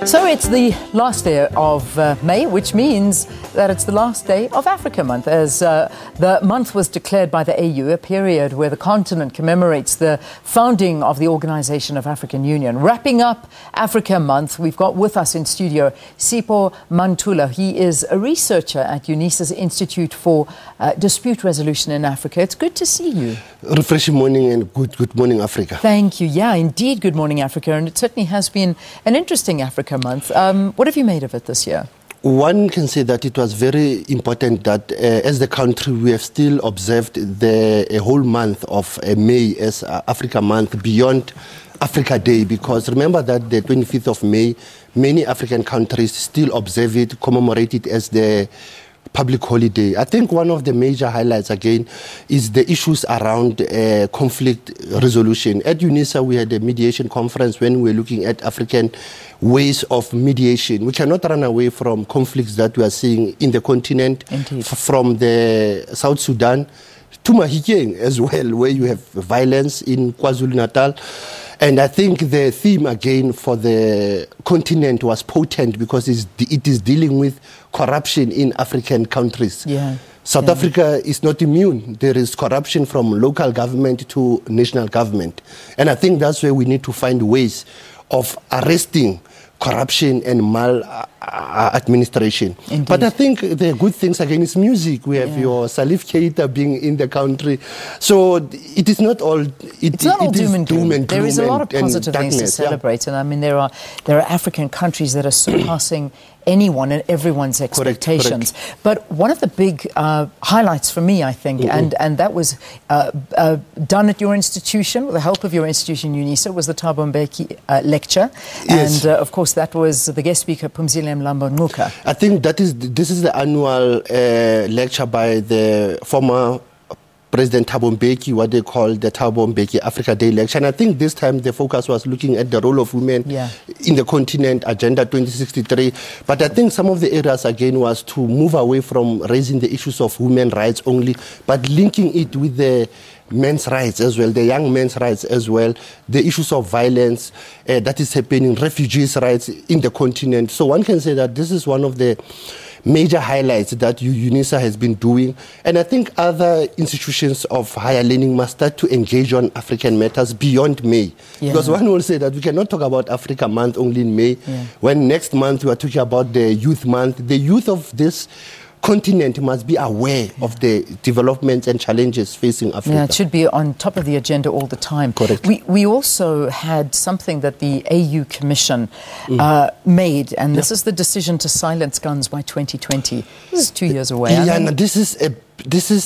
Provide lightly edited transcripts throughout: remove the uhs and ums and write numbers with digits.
So it's the last day of May, which means that it's the last day of Africa Month, as the month was declared by the AU, a period where the continent commemorates the founding of the Organization of African Union. Wrapping up Africa Month, we've got with us in studio Sipho Mantula. He is a researcher at UNISA's Institute for Dispute Resolution in Africa. It's good to see you. Refreshing morning and good morning, Africa. Thank you. Yeah, indeed, good morning, Africa. And it certainly has been an interesting Africa Month. What have you made of it this year? One can say that it was very important that as the country we have still observed a whole month of May as Africa Month beyond Africa Day, because remember that the 25th of May, many African countries still observe it, commemorate it as the public holiday. I think one of the major highlights again is the issues around conflict resolution. At UNISA we had a mediation conference when we were looking at African ways of mediation. We cannot run away from conflicts that we are seeing in the continent, from the South Sudan to Mahikeng as well, where you have violence in KwaZulu-Natal. And I think the theme again for the continent was potent because it is dealing with corruption in African countries. South Africa is not immune. There is corruption from local government to national government. And I think that's where we need to find ways of arresting corruption and maladministration. But I think the good things again is music. We have your Salif Keita being in the country. So it is not all it's not all doom and gloom. There is a lot of positive things to celebrate. And I mean there are African countries that are surpassing anyone and everyone's expectations. Correct. But one of the big highlights for me, I think, and that was done at your institution, with the help of your institution, UNISA, was the Thabo Mbeki lecture. Yes. And of course that was the guest speaker, Phumzile Mlambo-Ngcuka. I think this is the annual lecture by the former President Thabo Mbeki, what they call the Thabo Mbeki Africa Day lecture. And I think this time the focus was looking at the role of women in the continent, Agenda 2063. But I think some of the areas again was to move away from raising the issues of women's rights only, but linking it with the men's rights as well, the young men's rights as well, the issues of violence that is happening, refugees' rights in the continent. So one can say that this is one of the major highlights that UNISA has been doing. And I think other institutions of higher learning must start to engage on African matters beyond May. Because one will say that we cannot talk about Africa Month only in May, when next month we are talking about the Youth Month. The youth of this continent must be aware of the developments and challenges facing Africa. Yeah, it should be on top of the agenda all the time. Correct. We also had something that the AU Commission made, and this is the decision to silence guns by 2020. This is 2 years away. No, this is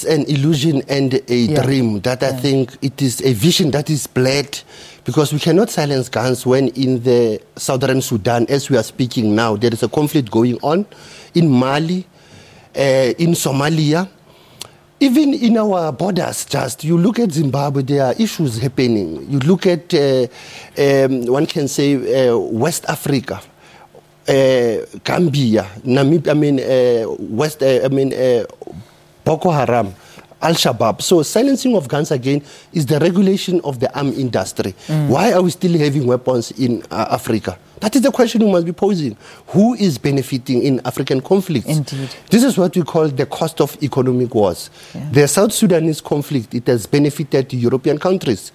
an illusion and a dream that I think it is a vision that is bled, because we cannot silence guns when in the southern Sudan, as we are speaking now, there is a conflict going on in Mali, in Somalia, even in our borders. Just you look at Zimbabwe, there are issues happening. You look at one can say West Africa, Gambia, Namibia, Boko Haram, Al-Shabaab. So silencing of guns again is the regulation of the arms industry. Why are we still having weapons in Africa? That is the question we must be posing. Who is benefiting in African conflicts? Indeed. This is what we call the cost of economic wars. The South Sudanese conflict, it has benefited European countries.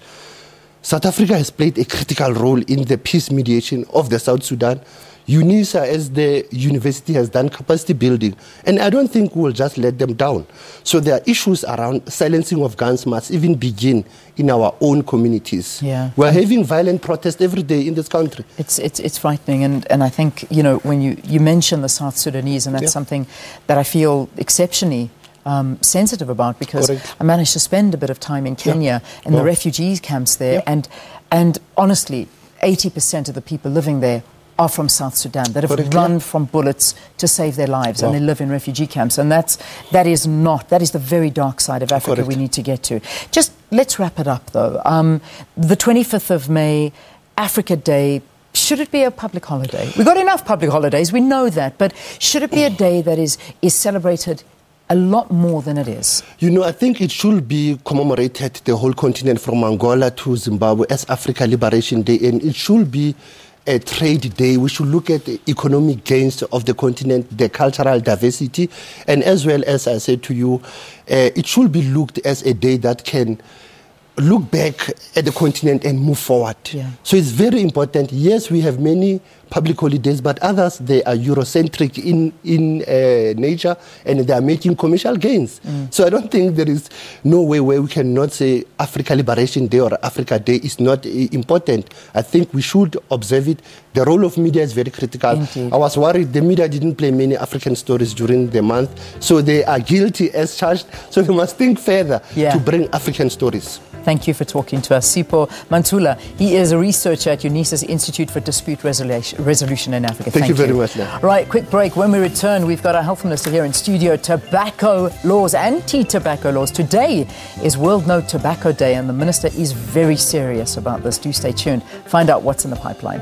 South Africa has played a critical role in the peace mediation of the South Sudan. UNISA, as the university, has done capacity building, and I don't think we'll just let them down. So there are issues around silencing of guns must even begin in our own communities. We're having violent protests every day in this country. It's frightening, and I think, you know, when you mention the South Sudanese, and that's something that I feel exceptionally sensitive about, because I managed to spend a bit of time in Kenya in the refugee camps there, and honestly, 80% of the people living there are from South Sudan, that have run from bullets to save their lives, and they live in refugee camps. And that is the very dark side of Africa we need to get to. Just let's wrap it up though. The 25th of May, Africa Day, should it be a public holiday? We've got enough public holidays, we know that, but should it be a day that is celebrated a lot more than it is? You know, I think it should be commemorated, the whole continent from Angola to Zimbabwe, as Africa Liberation Day, and it should be a trade day. We should look at the economic gains of the continent, the cultural diversity, and as well as I said to you, it should be looked as a day that can look back at the continent and move forward. Yeah. So it's very important. Yes, we have many public holidays, but others, they are Eurocentric in nature, and they are making commercial gains. So I don't think there is no way where we cannot say Africa Liberation Day or Africa Day is not important. I think we should observe it. The role of media is very critical. Indeed. I was worried the media didn't play many African stories during the month, so they are guilty as charged. So we must think further to bring African stories. Thank you for talking to us. Sipho Mantula, he is a researcher at UNISA's Institute for Dispute Resolution in Africa. Thank you very much. Right, quick break. When we return, we've got our health minister here in studio. Tobacco laws, anti-tobacco laws. Today is World No Tobacco Day, and the minister is very serious about this. Do stay tuned. Find out what's in the pipeline.